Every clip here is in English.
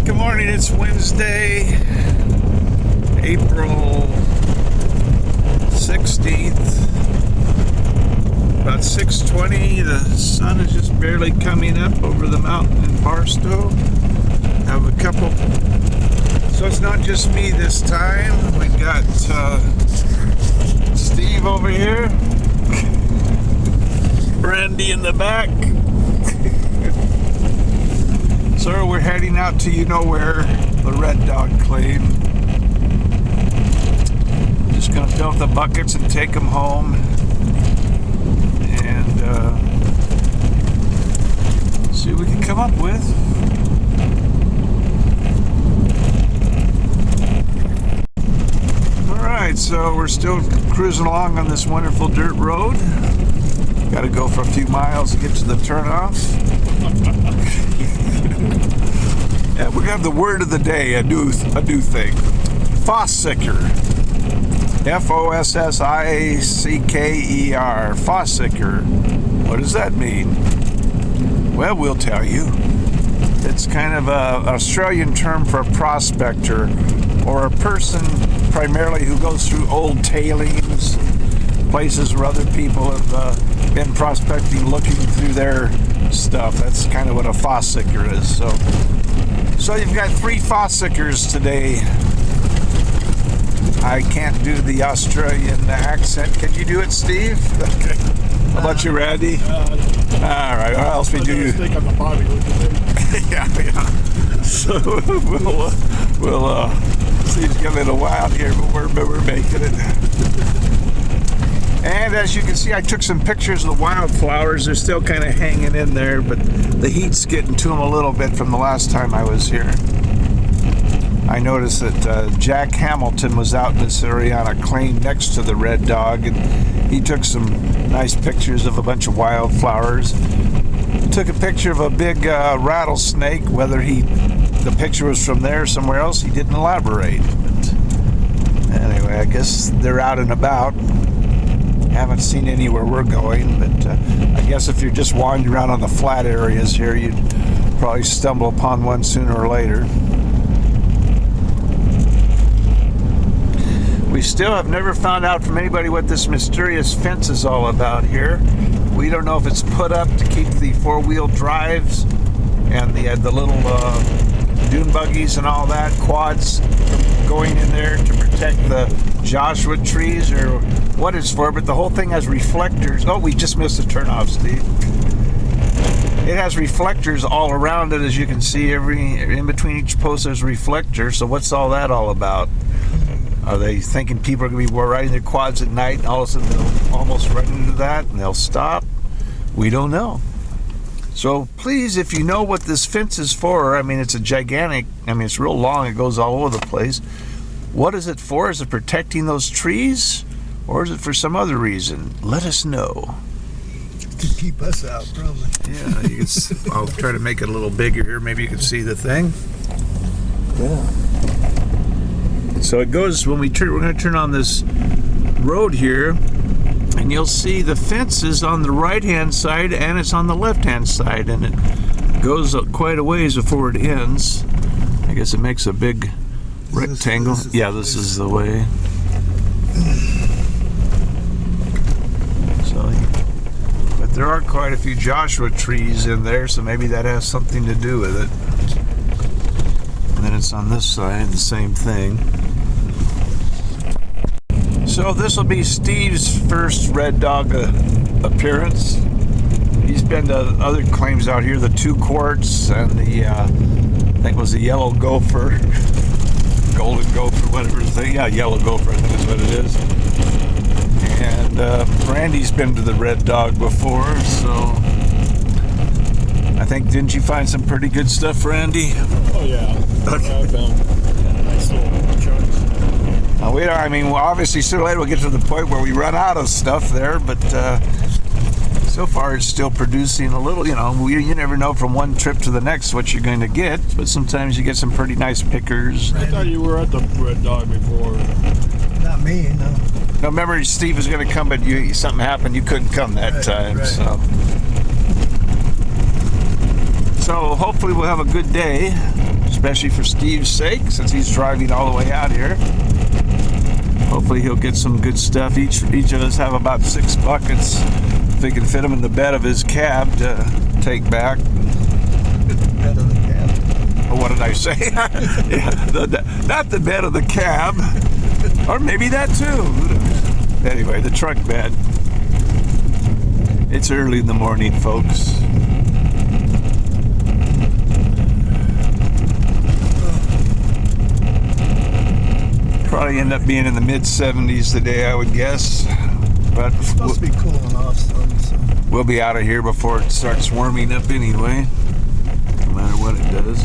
Good morning. It's Wednesday, April 16th. About 6:20. The sun is just barely coming up over the mountain in Barstow. Have a couple. So it's not just me this time. We've got Steve over here, Brandy in the back. So we're heading out to you-know-where, the Red Dog claim. Just gonna fill up the buckets and take them home, and see what we can come up with. All right, so we're still cruising along on this wonderful dirt road. Got to go for a few miles to get to the turnoff. Yeah, we're gonna have the word of the day, a new thing. Fossicker. Fossicker. Fossicker. What does that mean? Well, we'll tell you. It's kind of an Australian term for a prospector, or a person primarily who goes through old tailings, places where other people have been prospecting, looking through their stuff. That's kind of what a fossicker is. So you've got 3 fossickers today. I can't do the Australian accent. Can you do it, Steve? Okay. How about you, Randy? All right. What else we do? Stick on the body. Yeah. So we'll Steve's getting a while here, but we're making it. And as you can see, I took some pictures of the wildflowers. They're still kind of hanging in there, but the heat's getting to them a little bit from the last time I was here. I noticed that Jack Hamilton was out in this area on a claim next to the Red Dog, and he took some nice pictures of a bunch of wildflowers. He took a picture of a big rattlesnake. Whether the picture was from there or somewhere else, he didn't elaborate. But anyway, I guess they're out and about. Haven't seen any where we're going, but I guess if you're just wandering around on the flat areas here, you'd probably stumble upon one sooner or later. We still have never found out from anybody what this mysterious fence is all about here. We don't know if it's put up to keep the 4-wheel drives and the little dune buggies and all that, quads, from going in there to protect the Joshua trees, or what it's for, but the whole thing has reflectors. Oh, we just missed a turnoff, Steve. It has reflectors all around it, as you can see. In between each post there's a reflector. So what's all that all about? Are they thinking people are going to be riding their quads at night and all of a sudden they'll almost run into that and they'll stop? We don't know. So please, if you know what this fence is for, I mean, it's a gigantic, it's real long, it goes all over the place. What is it for? Is it protecting those trees? Or is it for some other reason? Let us know. To keep us out, probably. Yeah, I'll try to make it a little bigger here. Maybe you can see the thing. Yeah. So it goes, we're going to turn on this road here, and you'll see the fence is on the right-hand side and it's on the left-hand side, and it goes quite a ways before it ends. I guess it makes a big rectangle. This is the way. But there are quite a few Joshua trees in there, so maybe that has something to do with it. And then it's on this side, the same thing. So this will be Steve's first Red Dog appearance. He's been to other claims out here, the 2 Quartz and the, I think it was the Yellow Gopher, Golden Gopher, whatever the thing. Yeah, Yellow Gopher, I think is what it is. And Randy's been to the Red Dog before, so I think, didn't you find some pretty good stuff, Randy? Oh, yeah. Okay. I found nice little chunks. Obviously sooner or later we'll get to the point where we run out of stuff there, but so far it's still producing a little. You never know from one trip to the next what you're going to get, but sometimes you get some pretty nice pickers. I thought you were at the Red Dog before. Not me, no. No, remember Steve was going to come, but something happened. You couldn't come that time. Right. So hopefully we'll have a good day. especially for Steve's sake, since he's driving all the way out here. Hopefully he'll get some good stuff. Each of us have about 6 buckets. If we can fit them in the bed of his cab to take back. Bed of the cab. Or what did I say? Yeah, not the bed of the cab. Or maybe that too. Anyway, the truck bed. It's early in the morning, folks. Probably end up being in the mid-70s today, I would guess. But It's supposed to be cooling off some, so. we'll be out of here before it starts warming up anyway. No matter what it does.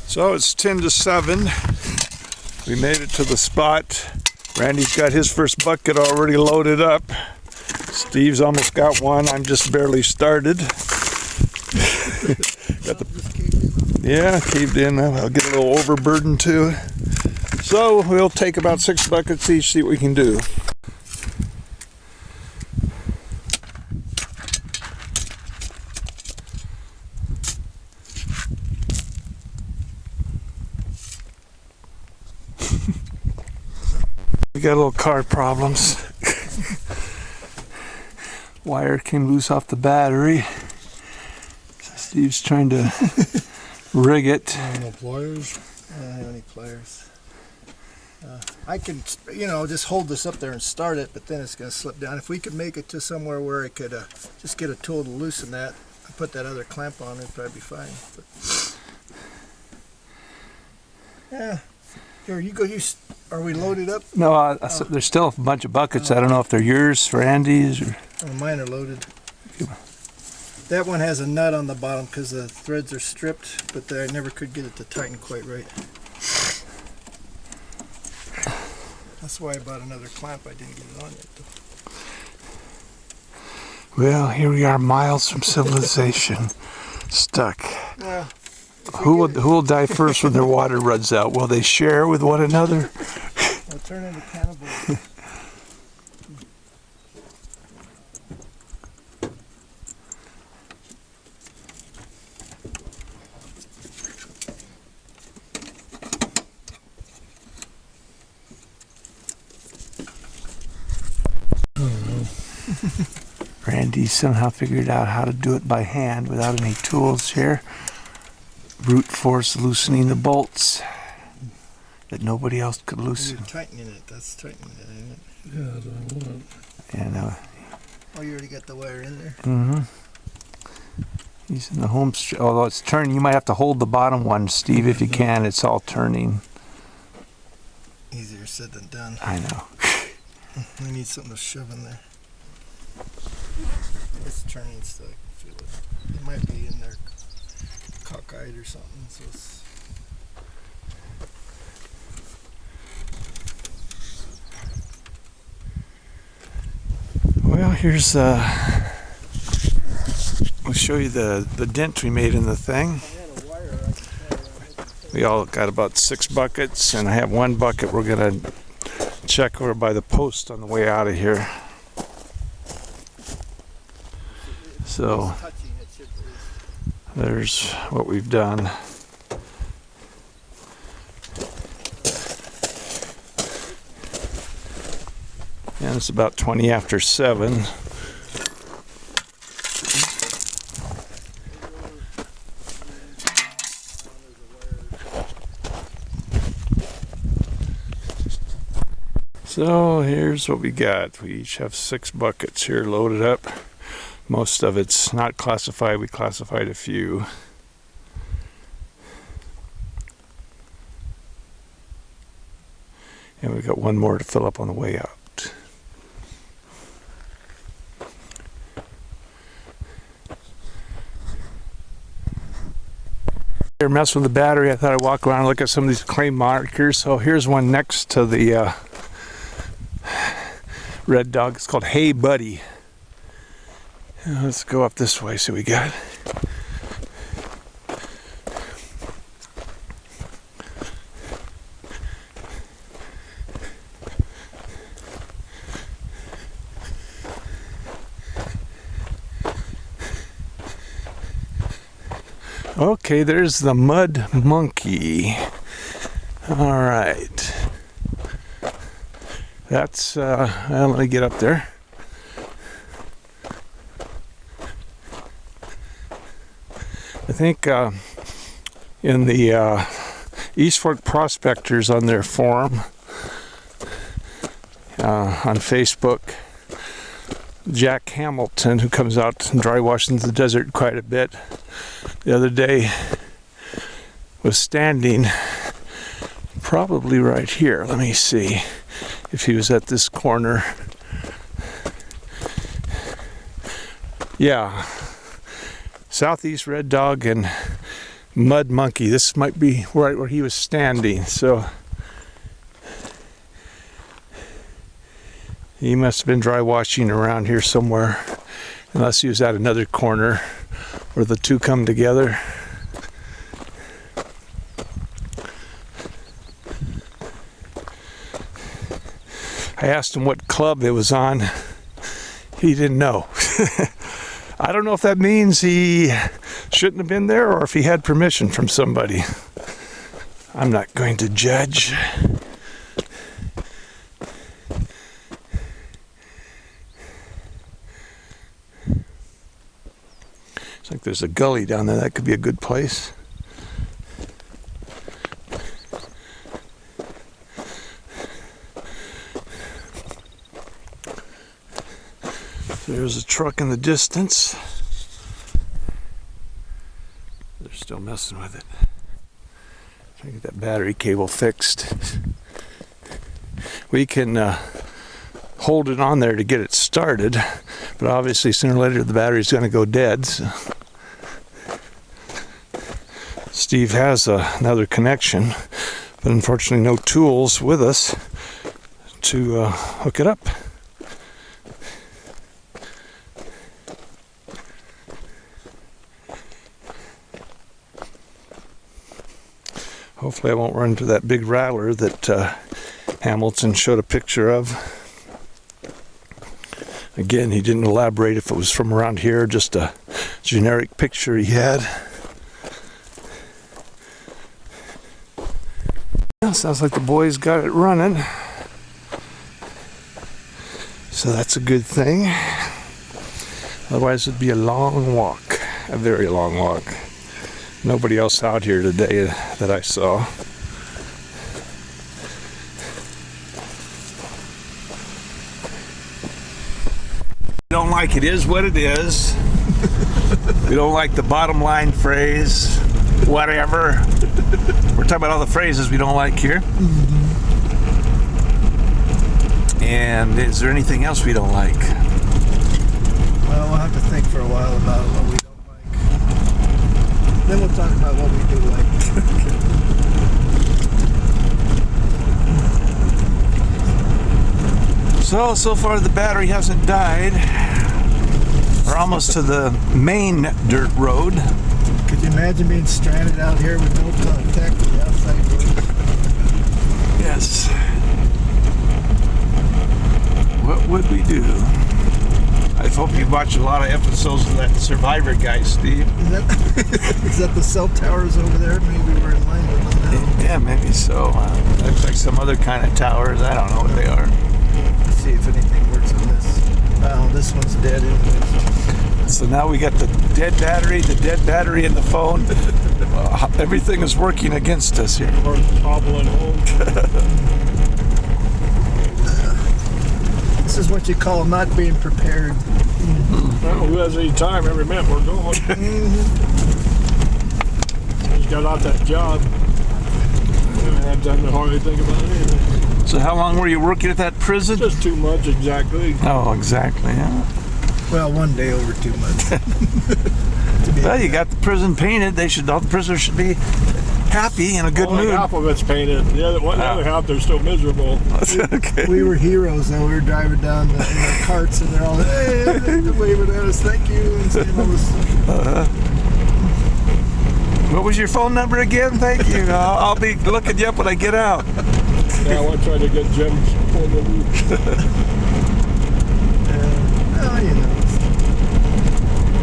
So it's 10 to 7. We made it to the spot. Randy's got his first bucket already loaded up. Steve's almost got one. I'm just barely started. Yeah, caved in. I'll get a little overburdened too. So we'll take about 6 buckets each, see what we can do. We got little car problems. Wire came loose off the battery. Steve's trying to rig it. No pliers. I don't have any pliers. I can, just hold this up there and start it, but then it's going to slip down. If we could make it to somewhere where I could just get a tool to loosen that and put that other clamp on, it'd probably be fine. But, yeah. Here, you go. Are we loaded up? No, there's still a bunch of buckets. I don't know if they're yours for Andy's or. Oh, mine are loaded. That one has a nut on the bottom because the threads are stripped, but I never could get it to tighten quite right. That's why I bought another clamp. I didn't get it on yet, though. Well, here we are, miles from civilization, stuck. Yeah. Who will die first when their water runs out? Will they share with one another? We'll turn into cannibals. Randy somehow figured out how to do it by hand without any tools here. Brute force loosening the bolts that nobody else could loosen. You're tightening it. That's tightening it, ain't it? Yeah, that's what I want. And Oh, you already got the wire in there? he's in the home stretch. Although it's turning, you might have to hold the bottom one, Steve, if you can. It's all turning. Easier said than done. I know. We need something to shove in there. It's turning still. I can feel it. It might be in there cockeyed or something. So it's... Well, here's we'll show you the dent we made in the thing. We all got about 6 buckets, and I have 1 bucket we're gonna check over by the post on the way out of here. So there's what we've done. And it's about 20 after 7. So here's what we got. We each have 6 buckets here loaded up. Most of it's not classified. We classified a few. And we've got 1 more to fill up on the way out. Here, mess with the battery. I thought I'd walk around and look at some of these clay markers. So here's one next to the red dog. It's called Hey Buddy. Let's go up this way. See what we got. Okay, there's the mud monkey. All right. That's, well, let me get up there. I think in the East Fork Prospectors on their forum on Facebook, Jack Hamilton, who comes out and dry washes the desert quite a bit, the other day was standing probably right here. Let me see if he was at this corner. Yeah. Southeast Red Dog and Mud Monkey. This might be right where he was standing. So he must have been dry washing around here somewhere, unless he was at another corner where the two come together. I asked him what club it was on. He didn't know. I don't know if that means he shouldn't have been there or if he had permission from somebody. I'm not going to judge. It's like there's a gully down there. That could be a good place. There's a truck in the distance. They're still messing with it. Trying to get that battery cable fixed. We can hold it on there to get it started, but obviously sooner or later the battery's going to go dead. So Steve has another connection, but unfortunately no tools with us to hook it up. Hopefully I won't run into that big rattler that Hamilton showed a picture of. Again, he didn't elaborate if it was from around here, just a generic picture he had. Yeah, sounds like the boys got it running. So that's a good thing. Otherwise it'd be a long walk, a very long walk. Nobody else out here today that I saw. We don't like it is what it is. We don't like the bottom line phrase, whatever. We're talking about all the phrases we don't like here. And is there anything else we don't like? Well, we'll have to think for a while about what we don't like. Then we'll talk about what we do like. So far the battery hasn't died. We're almost to the main dirt road. Could you imagine being stranded out here with no contact with the outside world? Yes. What would we do? I hope you watched a lot of episodes of that Survivor guy, Steve. Is that the cell towers over there? Maybe we're in line with them now. Yeah, maybe so. Looks like some other kind of towers. I don't know what they are. Let's see if anything works on this. Oh, this one's dead anyway. So now we got the dead battery in the phone. Everything is working against us here. We're hobbling home. This is what you call not being prepared. Well, who has any time? Every minute we're going. He's got out that job. I haven't had time to hardly think about anything. So how long were you working at that prison? Just 2 months exactly. Oh, exactly, yeah. Well, one day over 2 months. Well, you got the prison painted. All the prisoners should be happy in a good Only mood. half of it's painted. The other half, they're still miserable. Okay. We were heroes though. We were driving down in our carts and they're all, hey, they're waving at us, thank you, and saying all this stuff. What was your phone number again? Thank you. I'll be looking you up when I get out. Yeah, I want to try to get Jim's phone number. Well, you know,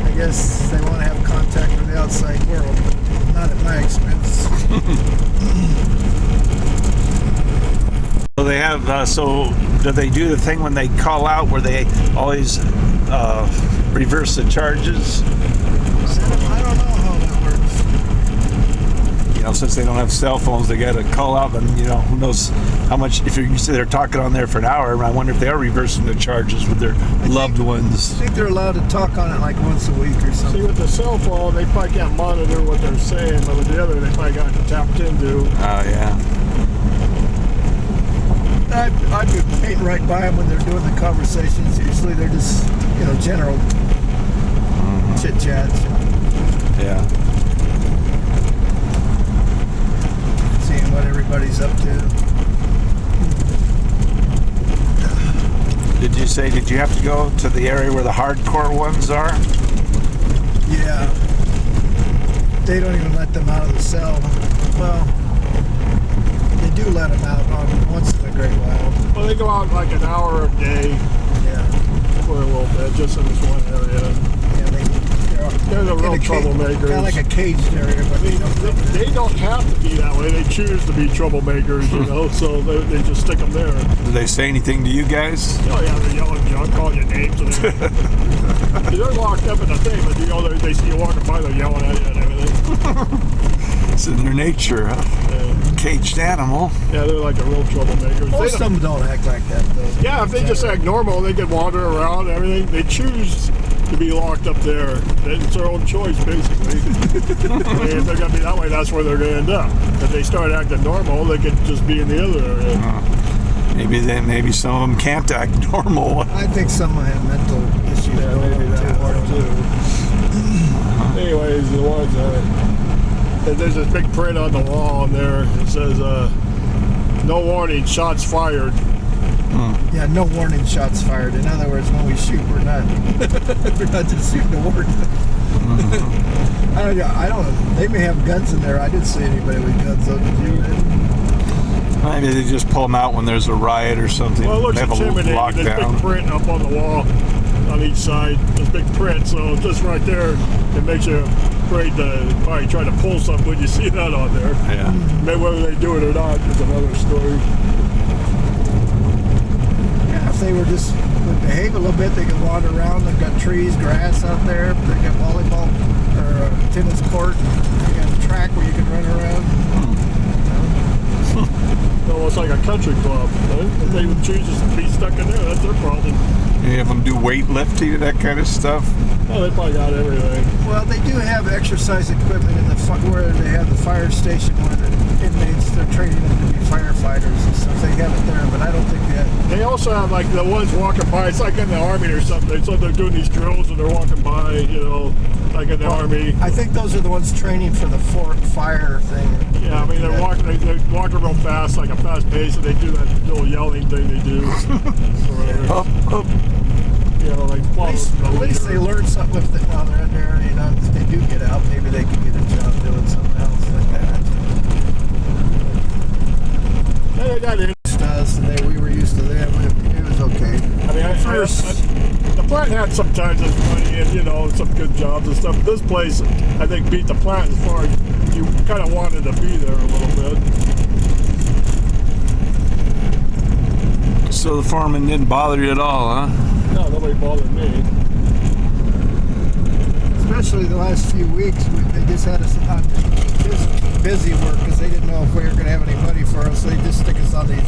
I guess they want to have contact with the outside world. expense. So they have. So do they do the thing when they call out where they always reverse the charges? I don't know how that works. You know, since they don't have cell phones, they got to call out, and you know, who knows how much. If you say they're talking on there for an hour, I wonder if they are reversing the charges with their loved I ones. think they're allowed to talk on it like once a week or See, something. with the cell phone, they probably can't monitor what they're saying, but with the other, they probably got tapped into. Oh yeah. I've been painting right by them when they're doing the conversations. Usually they're just, you know, general chit chats. Yeah. Seeing what everybody's up to. Did you have to go to the area where the hardcore ones are? Yeah. They don't even let them out of the cell. Well, they do let them out on once in a great while. Well, they go out like an hour a day Yeah. for a little bit, just in this one area. Yeah, They're the real troublemakers. Kind of like a caged area, but They don't have to be that way. They choose to be troublemakers, you know, so they just stick them there. Do they say anything to you guys? Oh, yeah, they're yelling junk, calling you names and everything. They're locked up in the thing, but you know, they see you walking by, they're yelling at you and everything. It's in their nature, huh? Caged animal. Yeah, they're like a real troublemaker. most of them don't act like that, though. Yeah, if they just act normal, they can wander around and everything. They choose to be locked up there. It's their own choice, basically. I mean, if they're going to be that way, that's where they're going to end up. If they start acting normal, they could just be in the other area. Maybe some of them can't act normal. I think some have mental issues. Yeah, maybe that part too. Anyways, the ones there's this big print on the wall on there. It says, "No warning, shots fired." Yeah, no warning shots fired. In other words, when we shoot, we're not just shooting a warning. I don't know. They may have guns in there. I didn't see anybody with guns though. Did you? Maybe they just pull them out when there's a riot or something. Well, it looks they have a intimidating. There's lockdown. big print up on the wall on each side. There's big print, so just right there, it makes you afraid to probably try to pull something when you see that on there. Yeah. Maybe whether they do it or not is another story. Yeah, if they would behave a little bit, they could wander around. They've got trees, grass out there. They got volleyball or a tennis court. They got a track where you can run around. Almost like a country club. Right? If they would choose to be stuck in there, that's their problem. You have them do weightlifting and that kind of stuff. Oh, they probably got everything. Well, they do have exercise equipment in the where they have the fire station where the inmates, they're training them to be firefighters and stuff. They have it there, but I don't think that. They also have like the ones walking by. It's like in the army or something. So they're doing these drills and they're walking by, you know, like in the army. I think those are the ones training for the fire thing. Yeah, I mean they're walking real fast, like a fast pace, and they do that little yelling thing they do. Up, up. You know, like At least they learn something with it while they're in there. You know, if they do get out, maybe they can get a job doing something else like that. Yeah, they got it. Us, and we were used to them. It was okay. I mean, the plant had some times it's money and, you know, some good jobs and stuff. This place, I think, beat the plant as far as you kind of wanted to be there a little bit. So the foreman didn't bother you at all, huh? No, nobody bothered me. Especially the last few weeks, they just had us on busy work because they didn't know if we were going to have any money for us. So they just stick us on these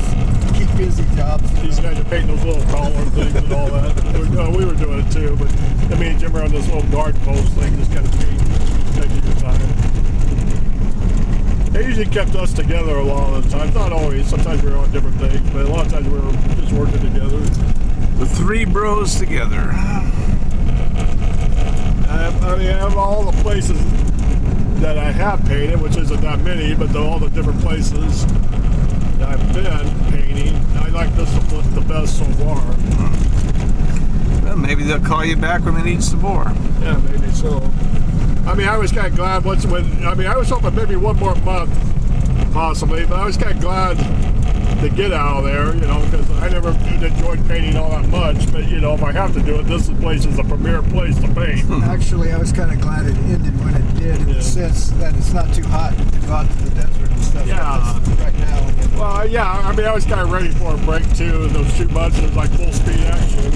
keep busy jobs. These guys are painting those little collar things and all that. We were doing it too, but me and Jim were on this little guard post thing, just kind of taking your time. They usually kept us together a lot of the time. Not always. Sometimes we were on different things, but a lot of times we were just working together. The three bros together. I mean, I have all the places that I have painted, which isn't that many, but all the different places that I've been painting, I like this the best so far. Well, maybe they'll call you back when they need some more. Yeah, maybe so. I mean, I was kind of glad I was hoping maybe one more month, possibly, but I was kind of glad to get out of there, you know, because I never enjoyed painting all that much. But you know, if I have to do it, this place is a premier place to paint. Actually, I was kind of glad it ended when it did, in the sense that it's not too hot to go out to the desert and stuff. Yeah. Right now. Well, yeah, I mean, I was kind of ready for a break too. Those 2 months, it was like full speed action.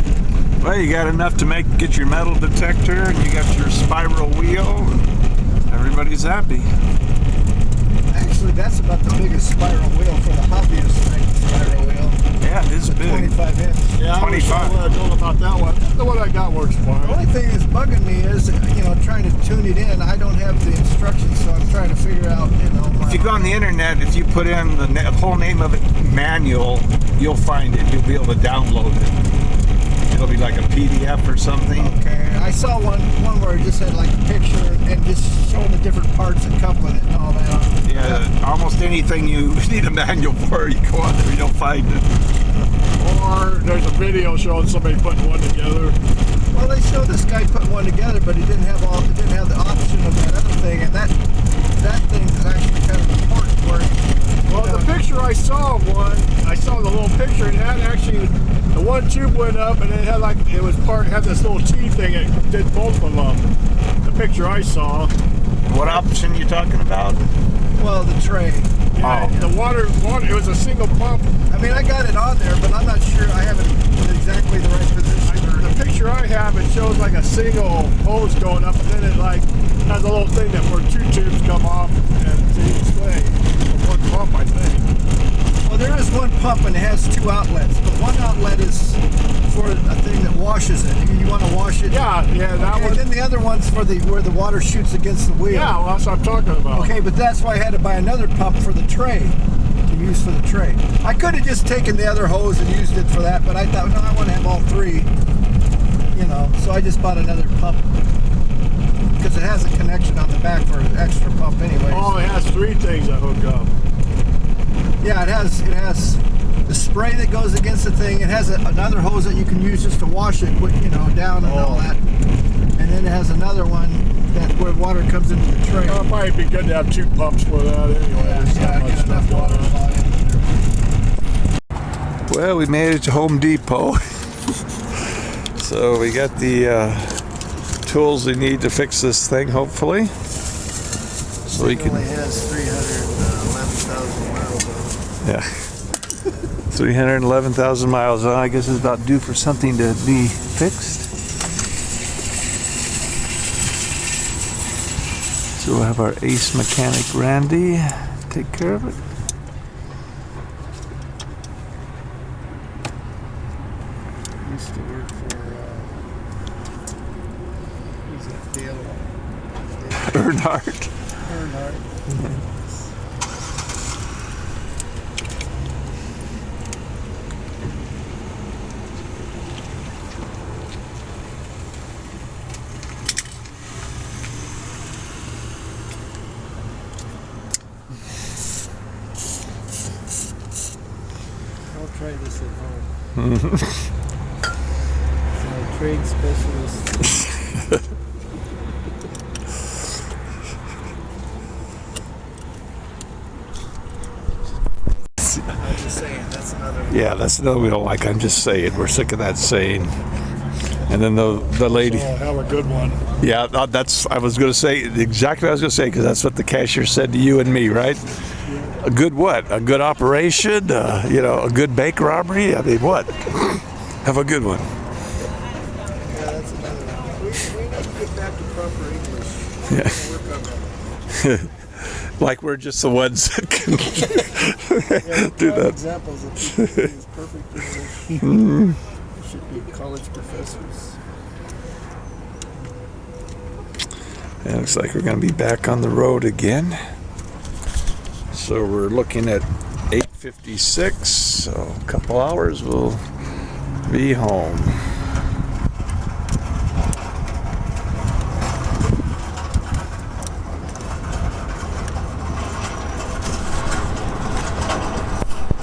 Well, you got enough to get your metal detector, and you got your spiral wheel, and everybody's happy. Actually, that's about the biggest spiral wheel for the hobbyist thing. Spiral wheel. Yeah, it is big. 25 inch. Yeah, 25. I was told about that one. The one I got works The fine. only thing that's bugging me is, you know, trying to tune it in. I don't have the instructions, so I'm trying to figure out, you know. If you go on the internet, if you put in the whole name of it, manual, you'll find it. You'll be able to download it. It'll be like a PDF or something. Okay, I saw one where it just had like a picture and just showing the different parts that come with it and all that. Yeah, almost anything you need a manual for, you go on there, you'll find it. Or there's a video showing somebody putting one together. Well, they showed this guy putting one together, but he didn't have the option of that other thing, and that thing is actually kind of important for it. Well, the picture I saw of one, I saw the little picture, and it had actually, the one tube went up, and it had like, it had this little T thing, it did both of them. The picture I saw. What option you talking about? Well, the tray. Yeah, Oh. the water, it was a single pump. I mean, I got it on there, but I'm not sure I have it in exactly the right position. The picture I have, it shows like a single hose going up, and then it like has a little thing that where 2 tubes come off and to each thing. One pump, I think. Well, there is one pump and it has 2 outlets, but one outlet is for a thing that washes it. You want to wash it. Yeah, that Okay, one. then the other one's for where the water shoots against the wheel. Yeah, well, that's what I'm talking about. Okay, but that's why I had to buy another pump for the tray, to use for the tray. I could have just taken the other hose and used it for that, but I thought, no, I want to have all 3, you know, so I just bought another pump, because it has a connection on the back for an extra pump anyway. Oh, it has 3 things that hook up. Yeah, it has the spray that goes against the thing. It has another hose that you can use just to wash it, you know, down and all that. And then it has another one where water comes into the tray. It might be good to have 2 pumps for that anyway. There's not much get stuff enough water going on. Well, we made it to Home Depot. So we got the tools we need to fix this thing, hopefully. So we It can, only has 311,000 miles on it. yeah. 311,000 miles. I guess it's about due for something to be fixed. So we'll have our ace mechanic Randy take care of it. Used to work for who's that? Dale Earnhardt. Earnhardt. I'll try this at home. It's my trade specialist. I'm just saying, that's another. Yeah, that's another we don't like. I'm just saying. We're sick of that saying. And then the lady. So have a good one. Yeah, that's. I was going to say exactly what I was going to say, because that's what the cashier said to you and me, right? A good what? A good operation? You know, a good bank robbery? I mean, what? Have a good one. Yeah, that's another one. We need to get back to proper English. Yeah. Work on that. Like we're just the ones that can Yeah, do prime that. examples of people who use perfect English. They should be college professors. It looks like we're going to be back on the road again. So we're looking at 8:56. So a couple hours we'll be home.